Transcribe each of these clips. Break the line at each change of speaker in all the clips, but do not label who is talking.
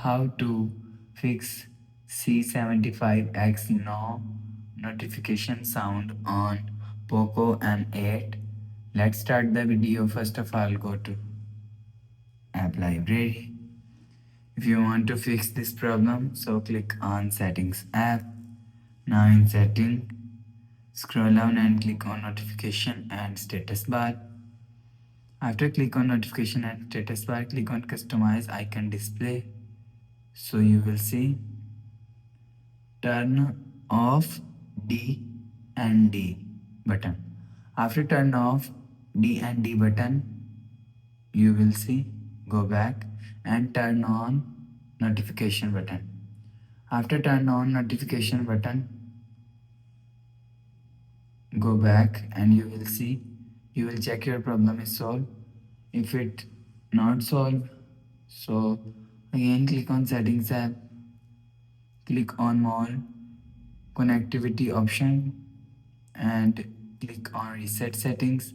how to fix C75X no notification sound on Poco M8. Let's start the video. First of all, go to app library. If you want to fix this problem, so click on settings app. Now in setting, scroll down and click on notification and status bar. After click on notification and status bar, click on customize icon display. So you will see turn off D and D button. After turn off D and D button, you will see go back and turn on notification button. After turn on notification button, go back and you will see, you will check your problem is solved. If it not solved, so again click on settings app, click on more connectivity option and click on reset settings.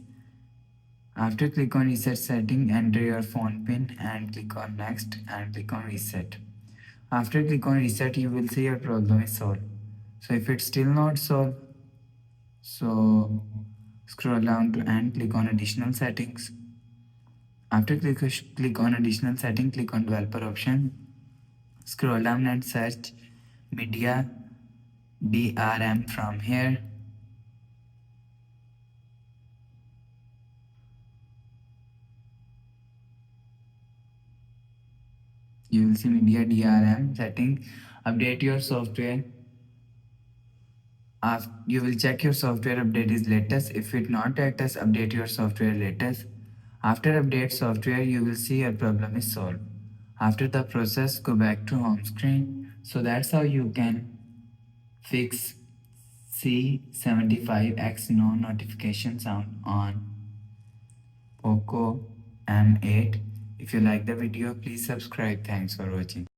After click on reset setting, enter your phone pin and click on next and click on reset. After click on reset, you will see your problem is solved. So if it's still not solved, so scroll down to and click on additional settings. After click on additional setting, click on developer option. Scroll down and search media DRM from here. You will see media DRM setting. Update your software. You will check your software update is latest. If it not latest, update your software latest. After update software, you will see your problem is solved. After the process, go back to home screen. So that's how you can fix C75X no notification sound on Poco M8. If you like the video, please subscribe. Thanks for watching.